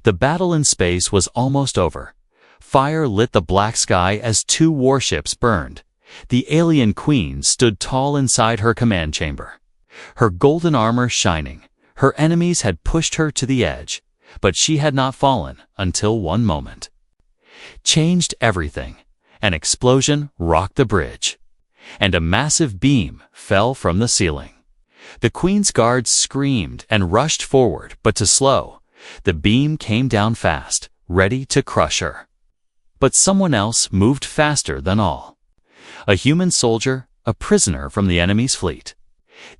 The battle in space was almost over. Fire lit the black sky as two warships burned. The alien queen stood tall inside her command chamber, her golden armor shining. Her enemies had pushed her to the edge, but she had not fallen until one moment changed everything. An explosion rocked the bridge, and a massive beam fell from the ceiling. The queen's guards screamed and rushed forward, but too slow. The beam came down fast, ready to crush her. But someone else moved faster than all. A human soldier, a prisoner from the enemy's fleet,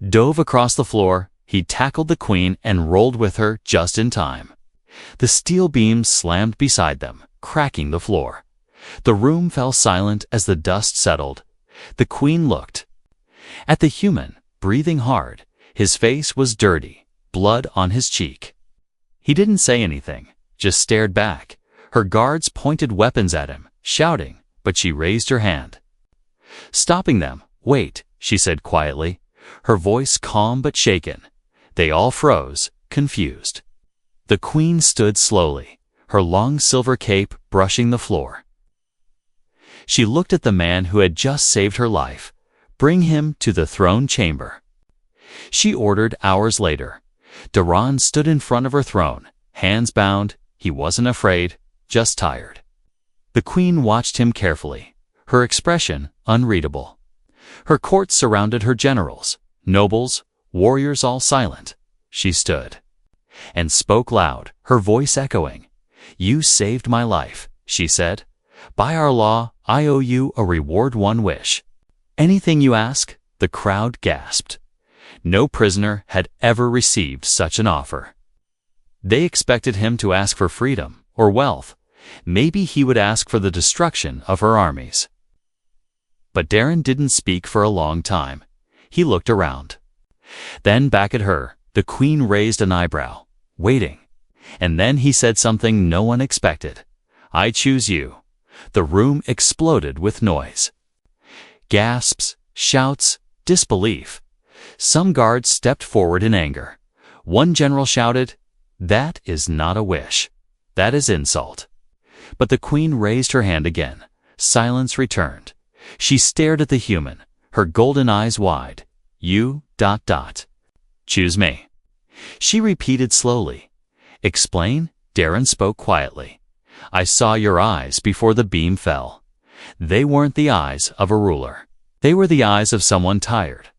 dove across the floor. He tackled the queen and rolled with her just in time. The steel beams slammed beside them, cracking the floor. The room fell silent as the dust settled. The queen looked at the human, breathing hard. His face was dirty, blood on his cheek. He didn't say anything, just stared back. Her guards pointed weapons at him, shouting, but she raised her hand, stopping them. "Wait," she said quietly, her voice calm but shaken. They all froze, confused. The queen stood slowly, her long silver cape brushing the floor. She looked at the man who had just saved her life. "Bring him to the throne chamber," she ordered hours later. Duran stood in front of her throne, hands bound. He wasn't afraid, just tired. The queen watched him carefully, her expression unreadable. Her court surrounded her generals, nobles, warriors all silent. She stood and spoke loud, her voice echoing. "You saved my life," she said. "By our law, I owe you a reward, one wish." "Anything you ask?" The crowd gasped. No prisoner had ever received such an offer. They expected him to ask for freedom or wealth. Maybe he would ask for the destruction of her armies. But Darren didn't speak for a long time. He looked around. Then back at her. The queen raised an eyebrow, waiting. And then he said something no one expected. "I choose you." The room exploded with noise. Gasps, shouts, disbelief. Some guards stepped forward in anger. One general shouted, "That is not a wish. That is insult." But the queen raised her hand again. Silence returned. She stared at the human, her golden eyes wide. "You, ... choose me." She repeated slowly. "Explain?" Darren spoke quietly. "I saw your eyes before the beam fell. They weren't the eyes of a ruler. They were the eyes of someone tired.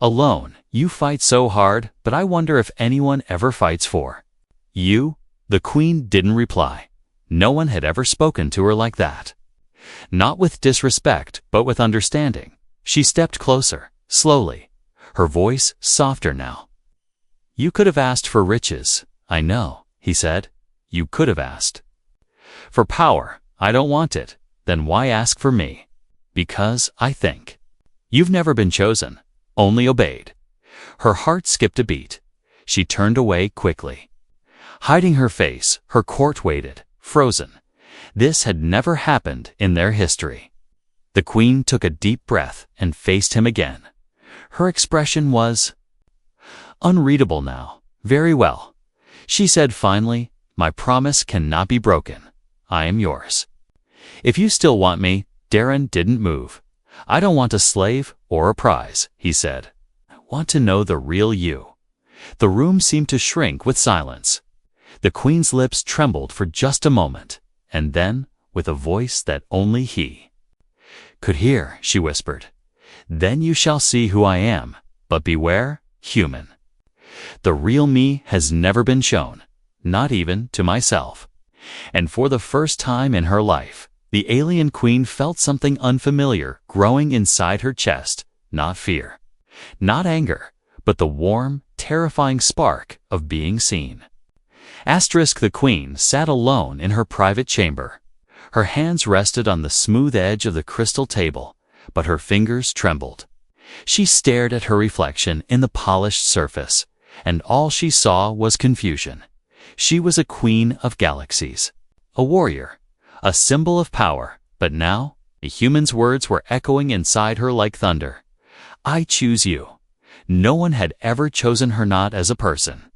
Alone, you fight so hard, but I wonder if anyone ever fights for you." The queen didn't reply. No one had ever spoken to her like that. Not with disrespect, but with understanding. She stepped closer, slowly, her voice softer now. "You could have asked for riches, I know," he said. "You could have asked for power. I don't want it. Then why ask for me?" "Because I think you've never been chosen, only obeyed." Her heart skipped a beat. She turned away quickly. Hiding her face, her court waited, frozen. This had never happened in their history. The queen took a deep breath and faced him again. Her expression was unreadable now. "Very well," she said finally. "My promise cannot be broken. I am yours. If you still want me." Darren didn't move. "I don't want a slave or a prize," he said. "I want to know the real you." The room seemed to shrink with silence. The queen's lips trembled for just a moment, and then, with a voice that only he could hear, she whispered, "Then you shall see who I am, but beware, human. The real me has never been shown, not even to myself." And for the first time in her life, the alien queen felt something unfamiliar growing inside her chest. Not fear, not anger, but the warm, terrifying spark of being seen. The queen sat alone in her private chamber. Her hands rested on the smooth edge of the crystal table, but her fingers trembled. She stared at her reflection in the polished surface, and all she saw was confusion. She was a queen of galaxies, a warrior, a symbol of power, but now the human's words were echoing inside her like thunder. "I choose you." No one had ever chosen her, not as a person,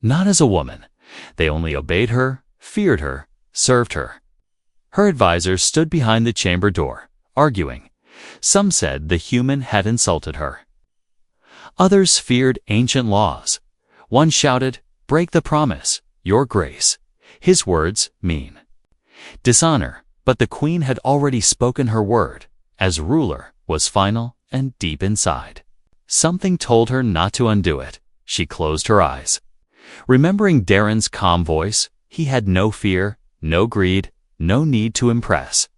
not as a woman. They only obeyed her, feared her, served her. Her advisors stood behind the chamber door, arguing. Some said the human had insulted her. Others feared ancient laws. One shouted, "Break the promise, your grace." His words mean dishonor, but the queen had already spoken her word, as ruler, was final and deep inside. Something told her not to undo it. She closed her eyes. Remembering Darren's calm voice, he had no fear, no greed, no need to impress.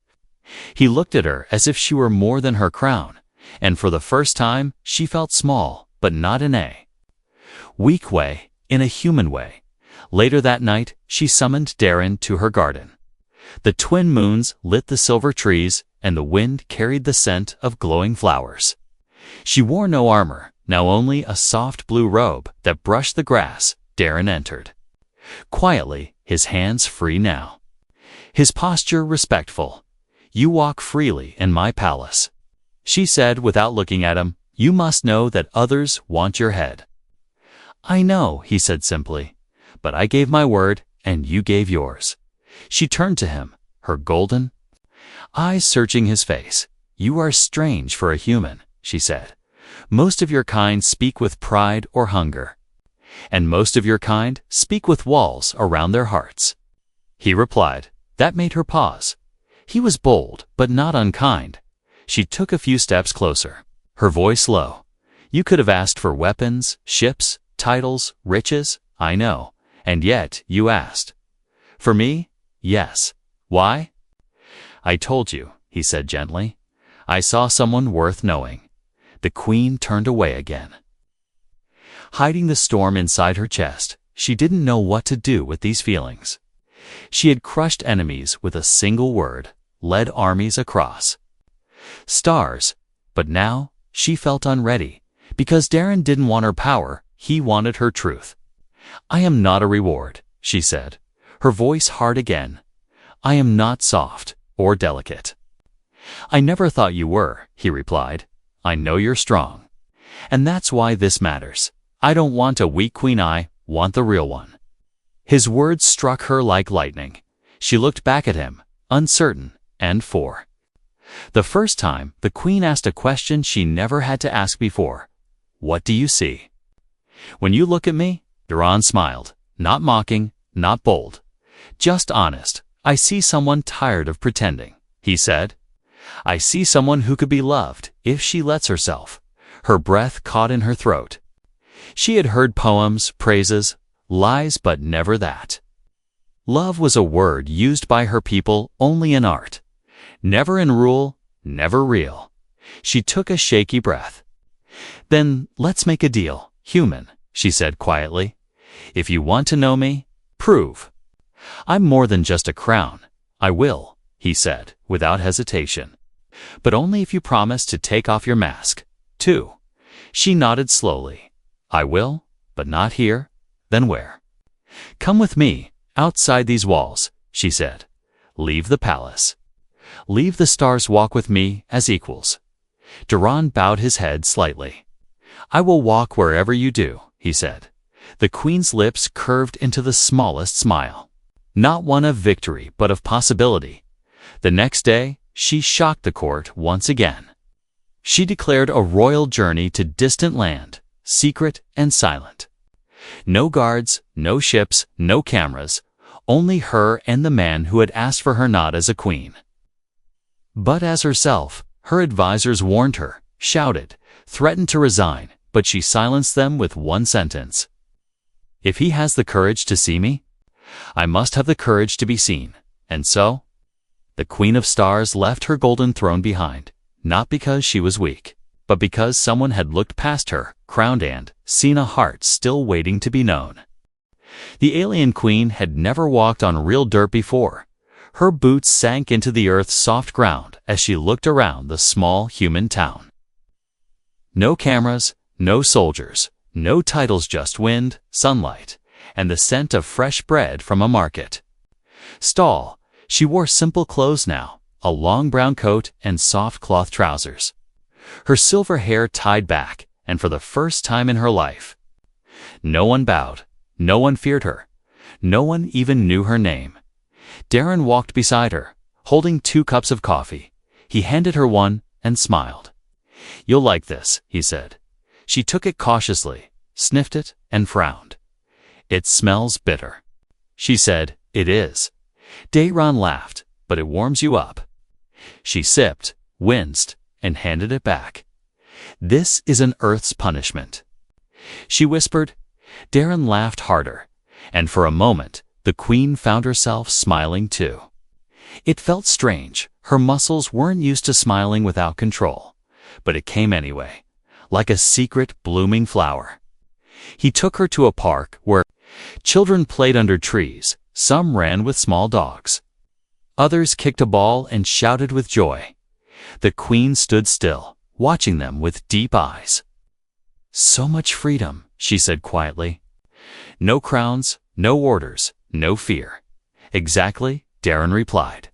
He looked at her as if she were more than her crown, and for the first time she felt small, but not in a weak way, in a human way. Later that night, she summoned Darren to her garden. The twin moons lit the silver trees, and the wind carried the scent of glowing flowers. She wore no armor, now only a soft blue robe that brushed the grass. Darren entered. Quietly, his hands free now. His posture respectful. "You walk freely in my palace," she said without looking at him. "You must know that others want your head." "I know," he said simply, "but I gave my word, and you gave yours." She turned to him, her golden eyes searching his face. "You are strange for a human," she said. "Most of your kind speak with pride or hunger, and most of your kind speak with walls around their hearts." He replied. That made her pause. He was bold, but not unkind. She took a few steps closer, her voice low. "You could have asked for weapons, ships, titles, riches, I know, and yet you asked. For me? Yes. Why?" "I told you," he said gently. "I saw someone worth knowing." The queen turned away again. Hiding the storm inside her chest, she didn't know what to do with these feelings. She had crushed enemies with a single word, led armies across stars, but now she felt unready, because Darren didn't want her power, he wanted her truth. "I am not a reward," she said, her voice hard again. "I am not soft or delicate." "I never thought you were," he replied. "I know you're strong. And that's why this matters. I don't want a weak queen, I want the real one." His words struck her like lightning. She looked back at him, uncertain, and for the first time, the queen asked a question she never had to ask before. "What do you see?" "When you look at me," Duran smiled, not mocking, not bold, just honest. "I see someone tired of pretending," he said. "I see someone who could be loved if she lets herself." Her breath caught in her throat. She had heard poems, praises, lies, but never that. Love was a word used by her people only in art. Never in rule, never real. She took a shaky breath. "Then let's make a deal, human," she said quietly. "If you want to know me, prove. I'm more than just a crown." "I will," he said, without hesitation. "But only if you promise to take off your mask, too." She nodded slowly. "I will, but not here." "Then where?" "Come with me, outside these walls," she said. "Leave the palace. Leave the stars, walk with me as equals." Duran bowed his head slightly. "I will walk wherever you do," he said. The queen's lips curved into the smallest smile. Not one of victory, but of possibility. The next day, she shocked the court once again. She declared a royal journey to distant land, secret and silent. No guards, no ships, no cameras, only her and the man who had asked for her nod as a queen. But as herself, her advisors warned her, shouted, threatened to resign, but she silenced them with one sentence. "If he has the courage to see me, I must have the courage to be seen." And so, the Queen of Stars left her golden throne behind, not because she was weak, but because someone had looked past her, crowned, and seen a heart still waiting to be known. The alien queen had never walked on real dirt before. Her boots sank into the earth's soft ground as she looked around the small human town. No cameras, no soldiers, no titles, just wind, sunlight, and the scent of fresh bread from a market stall. She wore simple clothes now, a long brown coat and soft cloth trousers. Her silver hair tied back, and for the first time in her life, no one bowed, no one feared her, no one even knew her name. Darren walked beside her, holding 2 cups of coffee. He handed her one and smiled. "You'll like this," he said. She took it cautiously, sniffed it, and frowned. "It smells bitter." She said, "It is." Darren laughed, "But it warms you up." She sipped, winced, and handed it back. "This is an Earth's punishment," she whispered. Darren laughed harder, and for a moment, the Queen found herself smiling too. It felt strange. Her muscles weren't used to smiling without control, but it came anyway, like a secret blooming flower. He took her to a park where children played under trees. Some ran with small dogs. Others kicked a ball and shouted with joy. The Queen stood still, watching them with deep eyes. "So much freedom," she said quietly. "No crowns, no orders, no fear." "Exactly," Darren replied.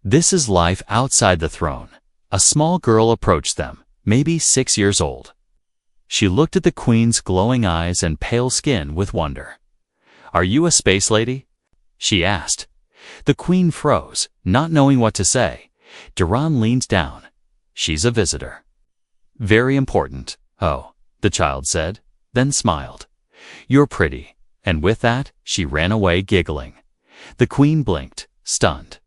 "This is life outside the throne." A small girl approached them, maybe 6 years old. She looked at the Queen's glowing eyes and pale skin with wonder. "Are you a space lady?" she asked. The Queen froze, not knowing what to say. Darren leaned down. "She's a visitor." "Very important." "Oh," the child said, then smiled. "You're pretty." And with that, she ran away giggling. The Queen blinked, stunned.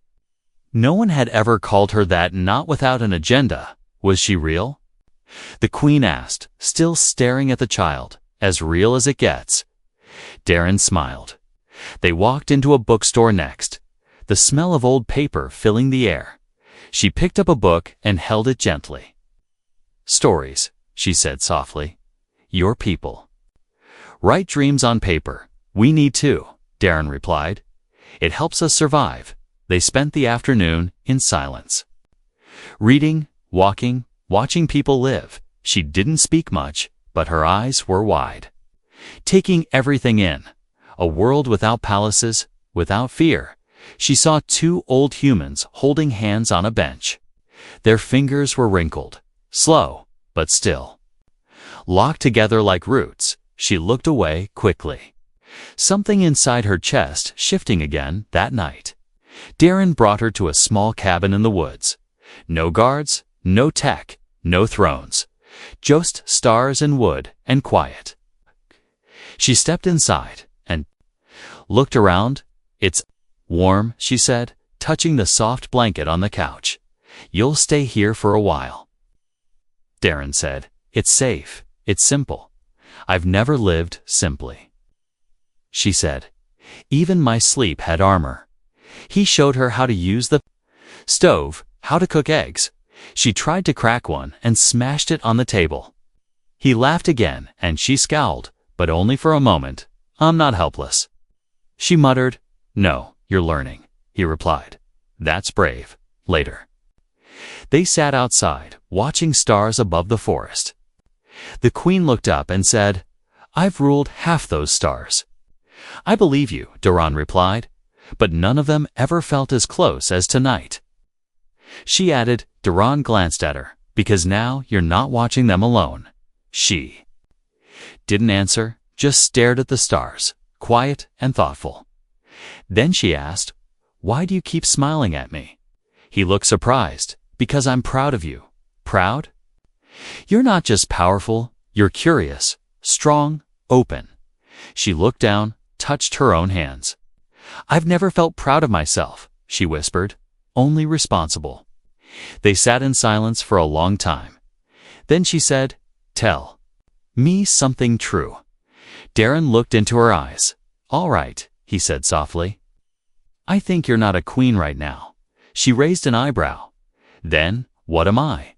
No one had ever called her that, not without an agenda. Was she real? The Queen asked, still staring at the child. "As real as it gets." Darren smiled. They walked into a bookstore next, the smell of old paper filling the air. She picked up a book and held it gently. "Stories," she said softly. "Your people. Write dreams on paper. We need to," Darren replied. "It helps us survive." They spent the afternoon in silence. Reading, walking, watching people live. She didn't speak much, but her eyes were wide, taking everything in. A world without palaces, without fear. She saw 2 old humans holding hands on a bench. Their fingers were wrinkled, slow, but still. Locked together like roots, she looked away quickly. Something inside her chest shifting again that night. Darren brought her to a small cabin in the woods. No guards, no tech, no thrones. Just stars and wood and quiet. She stepped inside and looked around. "It's warm," she said, touching the soft blanket on the couch. "You'll stay here for a while." Darren said, "It's safe, it's simple. I've never lived simply." She said, "Even my sleep had armor." He showed her how to use the stove, how to cook eggs. She tried to crack one and smashed it on the table. He laughed again, and she scowled, but only for a moment. "I'm not helpless." She muttered. "No, you're learning," he replied. "That's brave. Later." They sat outside, watching stars above the forest. The Queen looked up and said, "I've ruled half those stars." "I believe you," Darren replied, "but none of them ever felt as close as tonight." She added. Darren glanced at her, "Because now you're not watching them alone." She didn't answer, just stared at the stars, quiet and thoughtful. Then she asked, "Why do you keep smiling at me?" He looked surprised. "Because I'm proud of you." "Proud?" "You're not just powerful, you're curious, strong, open." She looked down, touched her own hands. "I've never felt proud of myself," she whispered, "only responsible." They sat in silence for a long time. Then she said, "Tell me something true." Darren looked into her eyes. "All right," he said softly. "I think you're not a queen right now." She raised an eyebrow. "Then, what am I?"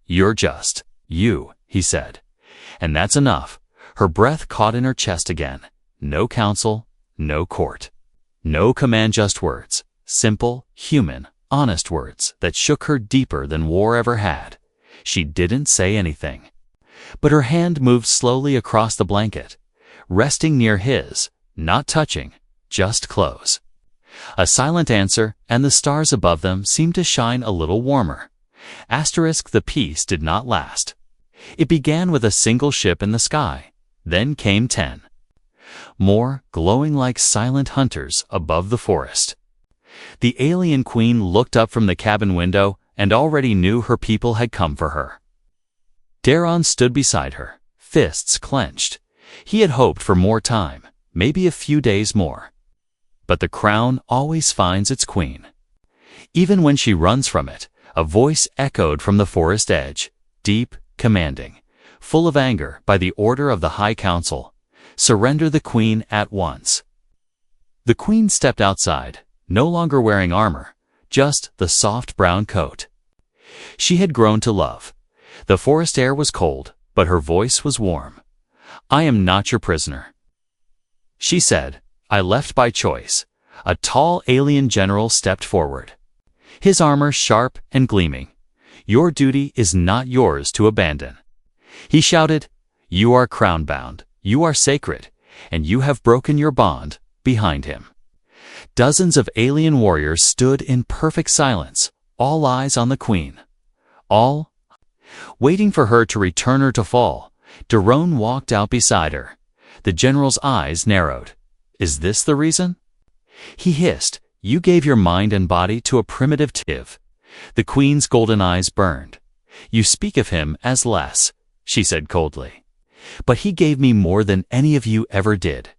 "You're just you," he said. "And that's enough." Her breath caught in her chest again. No council, no court, no command, just words. Simple, human, honest words that shook her deeper than war ever had. She didn't say anything, but her hand moved slowly across the blanket, resting near his, not touching, just close. A silent answer, and the stars above them seemed to shine a little warmer. The peace did not last. It began with a single ship in the sky. Then came 10. More, glowing like silent hunters above the forest. The alien queen looked up from the cabin window and already knew her people had come for her. Daron stood beside her, fists clenched. He had hoped for more time, maybe a few days more. But the crown always finds its queen. Even when she runs from it, a voice echoed from the forest edge, deep, commanding, full of anger. By the order of the High Council, surrender the queen at once. The queen stepped outside, no longer wearing armor, just the soft brown coat she had grown to love. The forest air was cold, but her voice was warm. "I am not your prisoner," she said. "I left by choice." A tall alien general stepped forward, his armor sharp and gleaming. "Your duty is not yours to abandon," he shouted. "You are crown-bound, you are sacred, and you have broken your bond." Behind him, dozens of alien warriors stood in perfect silence, all eyes on the queen. All waiting for her to return or to fall. Daron walked out beside her. The general's eyes narrowed. "Is this the reason?" he hissed. "You gave your mind and body to a primitive tiv." The queen's golden eyes burned. "You speak of him as less," she said coldly. "But he gave me more than any of you ever did.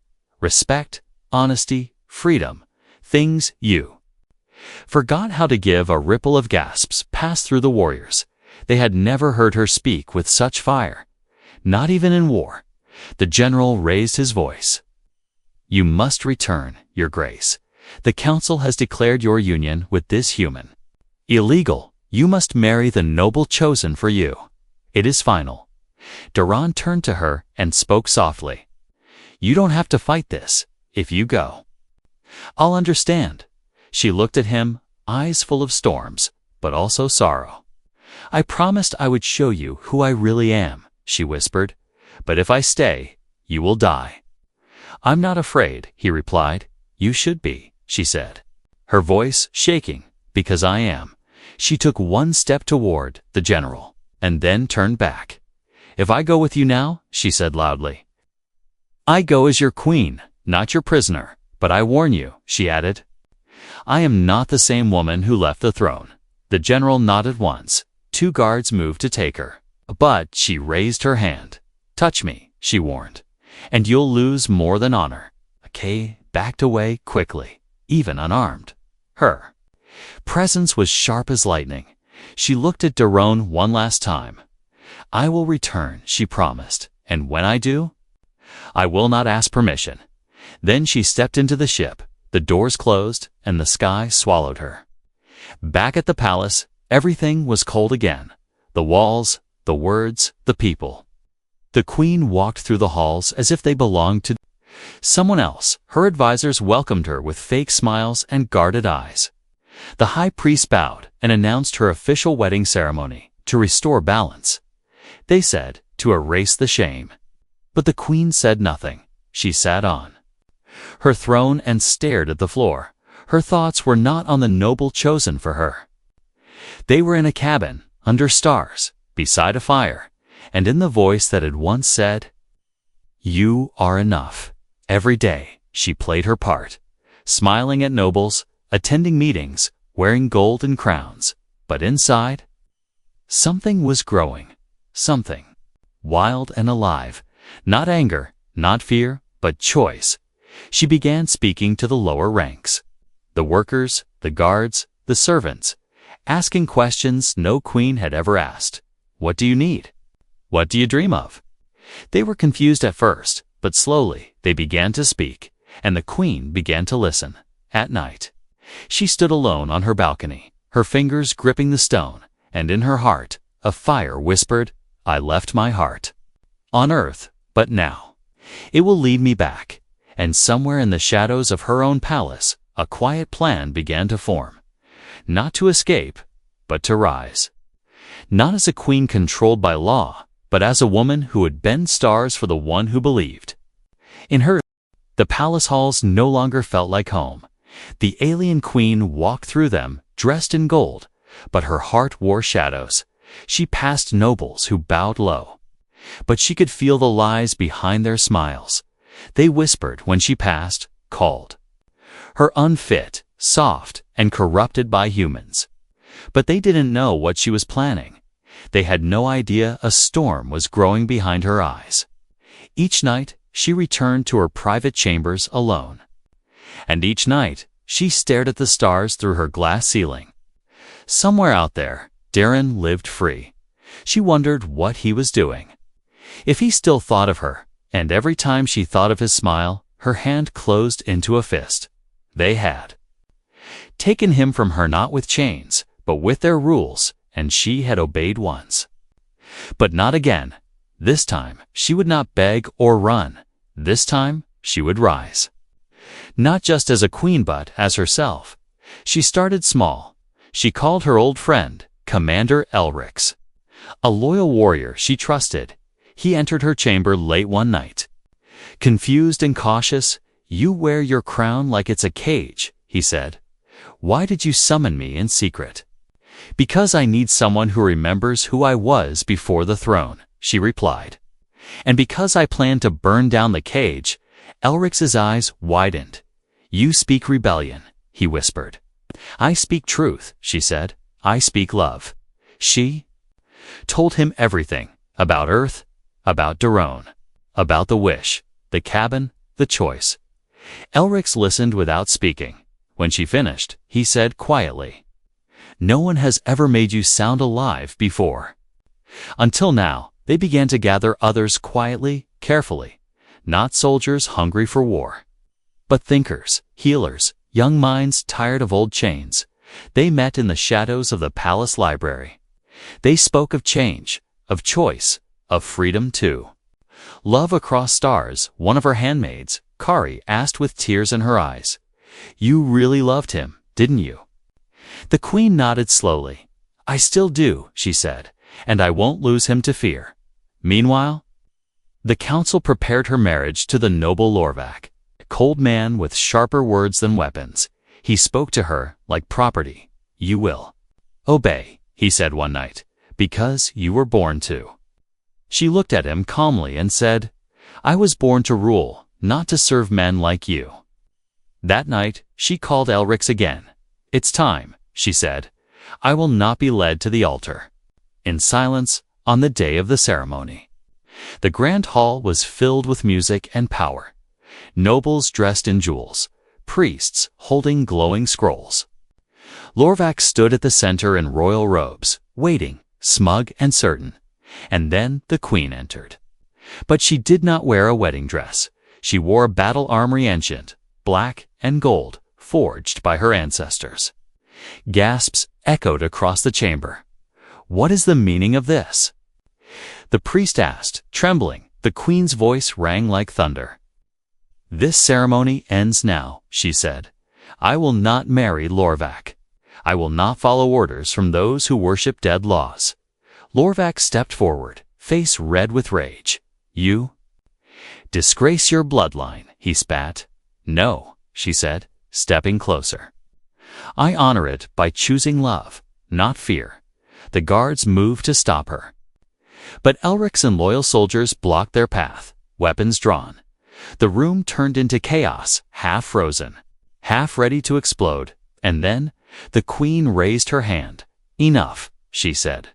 Respect, honesty, freedom, things you forgot how to give." A ripple of gasps passed through the warriors. They had never heard her speak with such fire, not even in war. The general raised his voice. "You must return, Your Grace. The council has declared your union with this human illegal. You must marry the noble chosen for you. It is final." Daron turned to her and spoke softly. "You don't have to fight this. If you go, I'll understand." She looked at him, eyes full of storms, but also sorrow. "I promised I would show you who I really am," she whispered. "But if I stay, you will die." "I'm not afraid," he replied. "You should be," she said, her voice shaking. "Because I am." She took one step toward the general, and then turned back. "If I go with you now," she said loudly, "I go as your queen, not your prisoner. But I warn you," she added, "I am not the same woman who left the throne." The general nodded once. 2 guards moved to take her. But she raised her hand. "Touch me," she warned, "and you'll lose more than honor." Kay backed away quickly, even unarmed. Her presence was sharp as lightning. She looked at Daron one last time. "I will return," she promised, "and when I do, I will not ask permission." Then she stepped into the ship. The doors closed, and the sky swallowed her. Back at the palace, everything was cold again. The walls, the words, the people. The queen walked through the halls as if they belonged to someone else. Her advisors welcomed her with fake smiles and guarded eyes. The high priest bowed and announced her official wedding ceremony, to restore balance. They said, to erase the shame. But the queen said nothing. She sat on her throne and stared at the floor. Her thoughts were not on the noble chosen for her. They were in a cabin, under stars, beside a fire, and in the voice that had once said, "You are enough." Every day, she played her part, smiling at nobles, attending meetings, wearing golden crowns. But inside, something was growing. Something wild and alive. Not anger, not fear, but choice. She began speaking to the lower ranks. The workers, the guards, the servants, asking questions no queen had ever asked. "What do you need? What do you dream of?" They were confused at first, but slowly they began to speak, and the queen began to listen. At night, she stood alone on her balcony, her fingers gripping the stone, and in her heart, a fire whispered, "I left my heart on earth, but now it will lead me back." And somewhere in the shadows of her own palace, a quiet plan began to form. Not to escape, but to rise. Not as a queen controlled by law, but as a woman who would bend stars for the one who believed. In her, the palace halls no longer felt like home. The alien queen walked through them, dressed in gold, but her heart wore shadows. She passed nobles who bowed low, but she could feel the lies behind their smiles. They whispered when she passed, called her unfit, soft, and corrupted by humans. But they didn't know what she was planning. They had no idea a storm was growing behind her eyes. Each night, she returned to her private chambers alone. And each night, she stared at the stars through her glass ceiling. Somewhere out there, Darren lived free. She wondered what he was doing. If he still thought of her, and every time she thought of his smile, her hand closed into a fist. They had taken him from her not with chains, but with their rules, and she had obeyed once. But not again. This time, she would not beg or run. This time, she would rise. Not just as a queen but as herself. She started small. She called her old friend, Commander Elrix. A loyal warrior she trusted. He entered her chamber late one night. Confused and cautious, "You wear your crown like it's a cage," he said. "Why did you summon me in secret?" "Because I need someone who remembers who I was before the throne," she replied. "And because I plan to burn down the cage." Elrix's eyes widened. "You speak rebellion," he whispered. "I speak truth," she said. "I speak love." She told him everything, about Earth, about Daron, about the wish, the cabin, the choice. Elrix listened without speaking. When she finished, he said quietly, "No one has ever made you sound alive before." Until now, they began to gather others quietly, carefully, not soldiers hungry for war, but thinkers, healers, young minds tired of old chains. They met in the shadows of the palace library. They spoke of change, of choice, of freedom too. "Love across stars," one of her handmaids, Kari, asked with tears in her eyes. "You really loved him, didn't you?" The queen nodded slowly. "I still do," she said, "and I won't lose him to fear." Meanwhile, the council prepared her marriage to the noble Lorvac, a cold man with sharper words than weapons. He spoke to her like property. "You will obey," he said one night, "because you were born to." She looked at him calmly and said, "I was born to rule, not to serve men like you." That night, she called Elrix again. "It's time," she said. "I will not be led to the altar." In silence, on the day of the ceremony. The grand hall was filled with music and power. Nobles dressed in jewels, priests holding glowing scrolls. Lorvac stood at the center in royal robes, waiting, smug and certain. And then the queen entered. But she did not wear a wedding dress. She wore battle armor ancient, black and gold, forged by her ancestors. Gasps echoed across the chamber. "What is the meaning of this?" The priest asked, trembling. The queen's voice rang like thunder. "This ceremony ends now," she said. "I will not marry Lorvac. I will not follow orders from those who worship dead laws." Lorvac stepped forward, face red with rage. "You disgrace your bloodline," he spat. "No," she said, stepping closer. "I honor it by choosing love, not fear." The guards moved to stop her. But Elrix and loyal soldiers blocked their path, weapons drawn. The room turned into chaos, half frozen, half ready to explode, and then the queen raised her hand. "Enough," she said.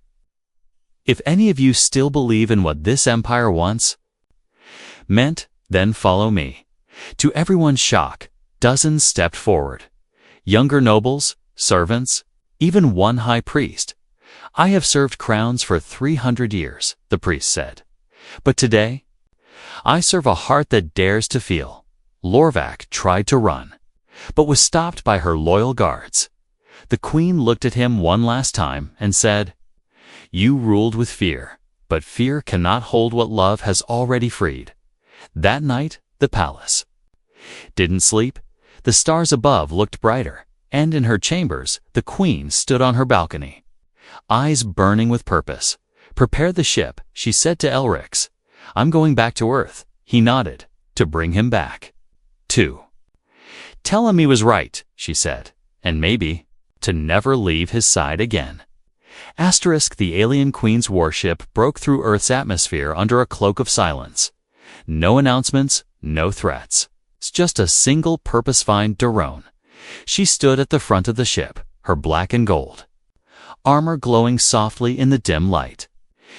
"If any of you still believe in what this empire wants meant, then follow me." To everyone's shock, dozens stepped forward. Younger nobles, servants, even one high priest. "I have served crowns for 300 years, the priest said. "But today, I serve a heart that dares to feel." Lorvac tried to run, but was stopped by her loyal guards. The queen looked at him one last time and said, "You ruled with fear, but fear cannot hold what love has already freed." That night, the palace didn't sleep. The stars above looked brighter, and in her chambers, the queen stood on her balcony, eyes burning with purpose. "Prepare the ship," she said to Elrix. "I'm going back to Earth." He nodded. "To bring him back." 2. "Tell him he was right," she said, "and maybe to never leave his side again." The alien queen's warship broke through Earth's atmosphere under a cloak of silence. No announcements, no threats. It's just a single purpose-find Daron. She stood at the front of the ship, her black and gold armor glowing softly in the dim light.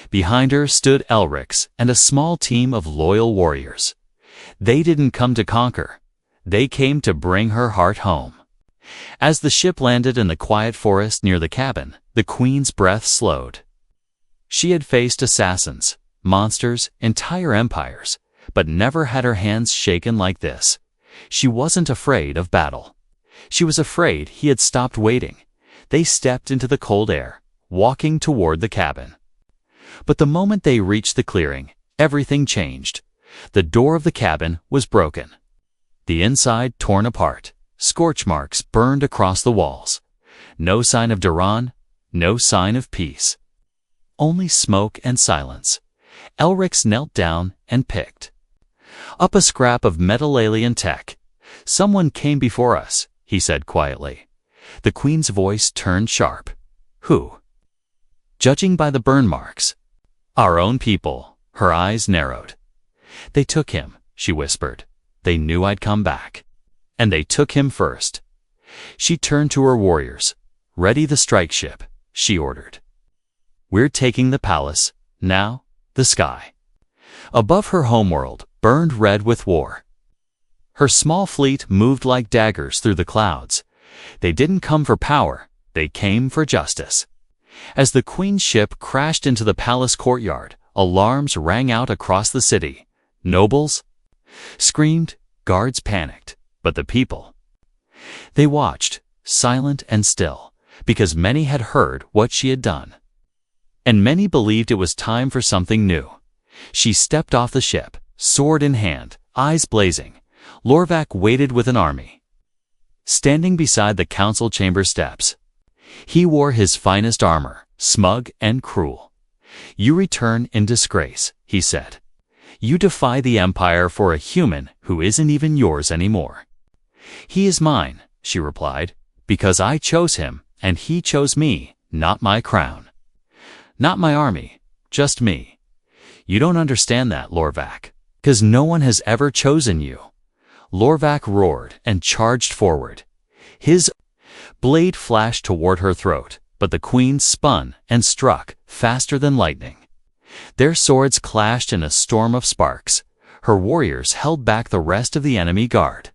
Behind her stood Elrix and a small team of loyal warriors. They didn't come to conquer. They came to bring her heart home. As the ship landed in the quiet forest near the cabin, the Queen's breath slowed. She had faced assassins, monsters, entire empires, but never had her hands shaken like this. She wasn't afraid of battle. She was afraid he had stopped waiting. They stepped into the cold air, walking toward the cabin. But the moment they reached the clearing, everything changed. The door of the cabin was broken. The inside torn apart. Scorch marks burned across the walls. No sign of Duran, no sign of peace. Only smoke and silence. Elrix knelt down and picked up a scrap of metal alien tech. "Someone came before us," he said quietly. The Queen's voice turned sharp. "Who?" "Judging by the burn marks, our own people." Her eyes narrowed. "They took him," she whispered. "They knew I'd come back. And they took him first." She turned to her warriors. "Ready the strike ship," she ordered. "We're taking the palace, now, the sky." Above her homeworld burned red with war. Her small fleet moved like daggers through the clouds. They didn't come for power, they came for justice. As the Queen's ship crashed into the palace courtyard, alarms rang out across the city. Nobles screamed, guards panicked, but the people, they watched, silent and still, because many had heard what she had done. And many believed it was time for something new. She stepped off the ship, sword in hand, eyes blazing. Lorvac waited with an army. Standing beside the council chamber steps, he wore his finest armor, smug and cruel. "You return in disgrace," he said. "You defy the Empire for a human who isn't even yours anymore." "He is mine," she replied, "because I chose him, and he chose me, not my crown. Not my army, just me. You don't understand that, Lorvac, because no one has ever chosen you." Lorvac roared and charged forward. His blade flashed toward her throat, but the Queen spun and struck faster than lightning. Their swords clashed in a storm of sparks. Her warriors held back the rest of the enemy guard.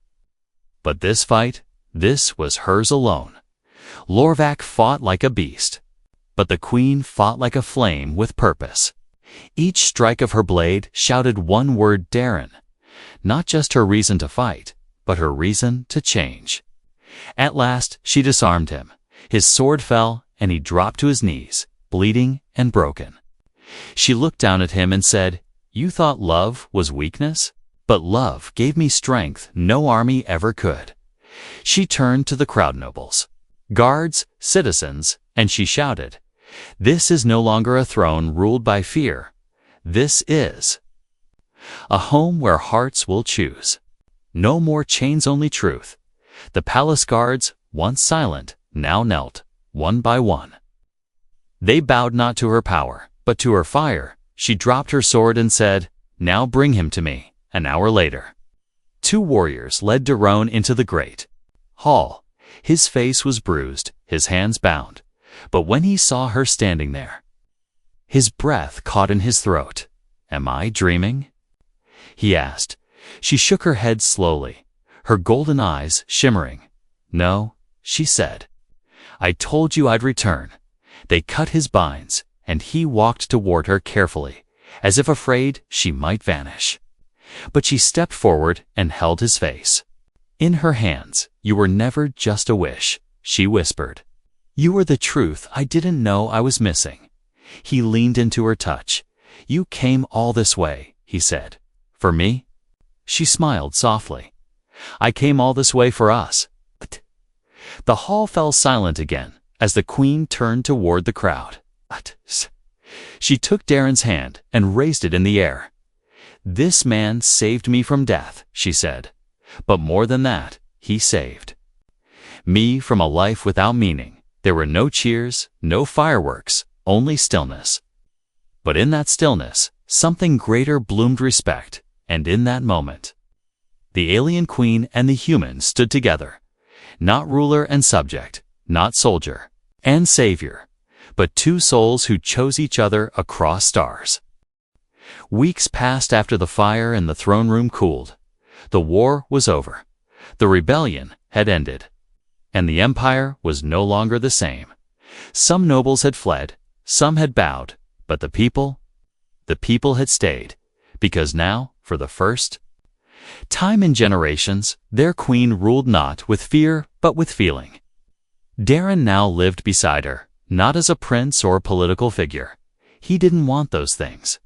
But this fight, this was hers alone. Lorvac fought like a beast, but the Queen fought like a flame with purpose. Each strike of her blade shouted one word: Darren. Not just her reason to fight, but her reason to change. At last, she disarmed him. His sword fell, and he dropped to his knees, bleeding and broken. She looked down at him and said, "You thought love was weakness? But love gave me strength no army ever could." She turned to the crowd nobles, guards, citizens, and she shouted, "This is no longer a throne ruled by fear. This is a home where hearts will choose. No more chains, only truth." The palace guards, once silent, now knelt, one by one. They bowed not to her power, but to her fire. She dropped her sword and said, "Now bring him to me." An hour later, 2 warriors led Daron into the great hall. His face was bruised, his hands bound. But when he saw her standing there, his breath caught in his throat. "Am I dreaming?" he asked. She shook her head slowly, her golden eyes shimmering. "No," she said. "I told you I'd return." They cut his binds, and he walked toward her carefully, as if afraid she might vanish. But she stepped forward and held his face. In her hands, "You were never just a wish," she whispered. "You were the truth I didn't know I was missing." He leaned into her touch. "You came all this way," he said. "For me?" She smiled softly. "I came all this way for us." The hall fell silent again as the Queen turned toward the crowd. She took Darren's hand and raised it in the air. "This man saved me from death," she said. "But more than that, he saved me from a life without meaning. There were no cheers, no fireworks, only stillness. But in that stillness, something greater bloomed: respect. And in that moment, the alien queen and the human stood together. Not ruler and subject, not soldier and savior, but two souls who chose each other across stars. Weeks passed after the fire in the throne room cooled. The war was over. The rebellion had ended. And the empire was no longer the same. Some nobles had fled, some had bowed, but the people had stayed, because now, for the first time in generations, their queen ruled not with fear but with feeling. Darren now lived beside her, not as a prince or political figure. He didn't want those things.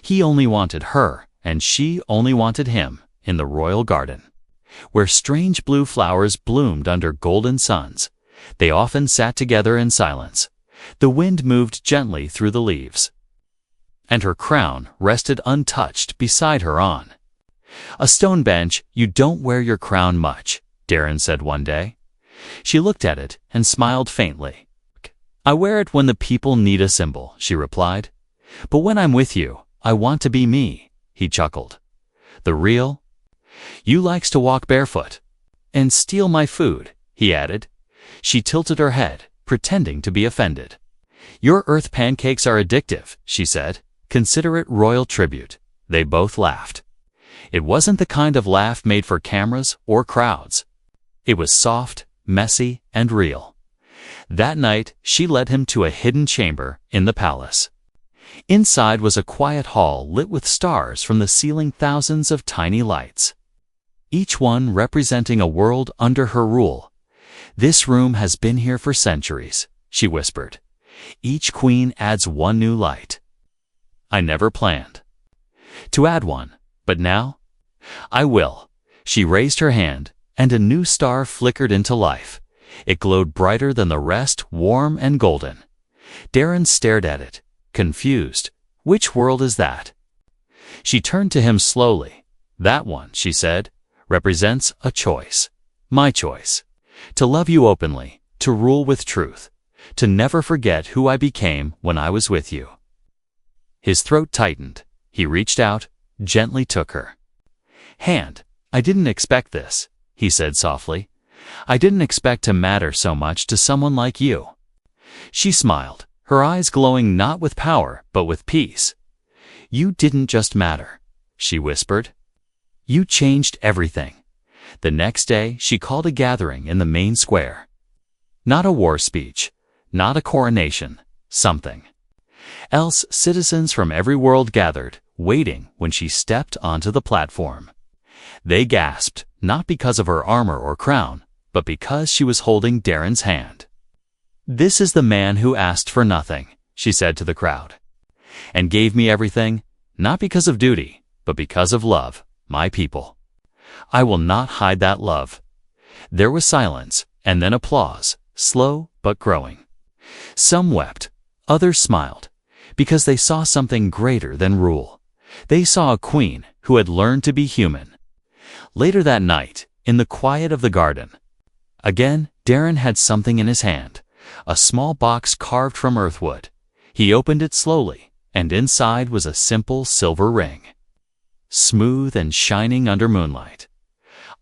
He only wanted her, and she only wanted him, in the royal garden, where strange blue flowers bloomed under golden suns. They often sat together in silence. The wind moved gently through the leaves, and her crown rested untouched beside her on a stone bench. "You don't wear your crown much," Darren said one day. She looked at it and smiled faintly. "I wear it when the people need a symbol," she replied. "But when I'm with you, I want to be me," he chuckled. "The real you likes to walk barefoot and steal my food," he added. She tilted her head, pretending to be offended. "Your earth pancakes are addictive," she said. "Consider it royal tribute." They both laughed. It wasn't the kind of laugh made for cameras or crowds. It was soft, messy, and real. That night, she led him to a hidden chamber in the palace. Inside was a quiet hall lit with stars from the ceiling, thousands of tiny lights, each one representing a world under her rule. "This room has been here for centuries," she whispered. "Each queen adds one new light. I never planned to add one, but now I will." She raised her hand, and a new star flickered into life. It glowed brighter than the rest, warm and golden. Darren stared at it, confused. "Which world is that?" She turned to him slowly. "That one," she said, "represents a choice. My choice. To love you openly, to rule with truth, to never forget who I became when I was with you." His throat tightened. He reached out, gently took her hand. "I didn't expect this," he said softly. "I didn't expect to matter so much to someone like you." She smiled, her eyes glowing not with power but with peace. "You didn't just matter," she whispered. "You changed everything." The next day, she called a gathering in the main square. Not a war speech, not a coronation, something else. Citizens from every world gathered, waiting when she stepped onto the platform. They gasped, not because of her armor or crown, but because she was holding Darren's hand. "This is the man who asked for nothing," she said to the crowd, "and gave me everything, not because of duty, but because of love, my people. I will not hide that love." There was silence, and then applause, slow but growing. Some wept, others smiled, because they saw something greater than rule. They saw a queen who had learned to be human. Later that night, in the quiet of the garden, again, Darren had something in his hand, a small box carved from earthwood. He opened it slowly, and inside was a simple silver ring, smooth and shining under moonlight.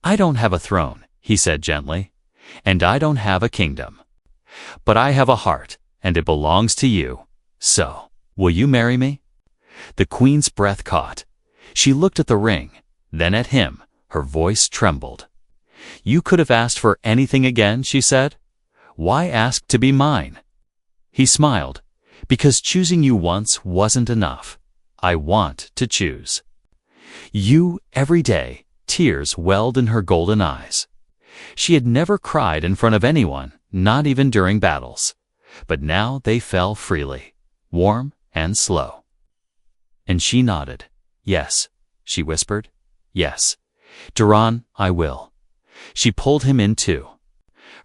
"I don't have a throne," he said gently, "and I don't have a kingdom. But I have a heart, and it belongs to you. So, will you marry me?" The queen's breath caught. She looked at the ring, then at him. Her voice trembled. "You could have asked for anything again," she said. "Why ask to be mine?" He smiled. "Because choosing you once wasn't enough. I want to choose you every day." Tears welled in her golden eyes. She had never cried in front of anyone, not even during battles. But now they fell freely, warm and slow. And she nodded. "Yes," she whispered. "Yes. Darren, I will." She pulled him in too,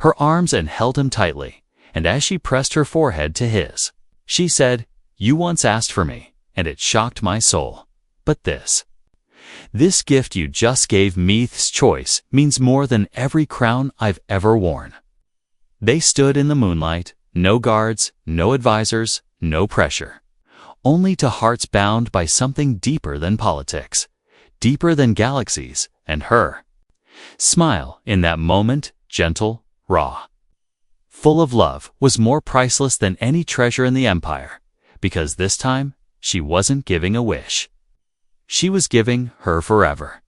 her arms, and held him tightly, and as she pressed her forehead to his, she said, "You once asked for me, and it shocked my soul. But this gift you just gave me's choice means more than every crown I've ever worn." They stood in the moonlight, no guards, no advisors, no pressure. Only to hearts bound by something deeper than politics, deeper than galaxies, and her smile in that moment gentle, raw, full of love, was more priceless than any treasure in the Empire, because this time she wasn't giving a wish. She was giving her forever.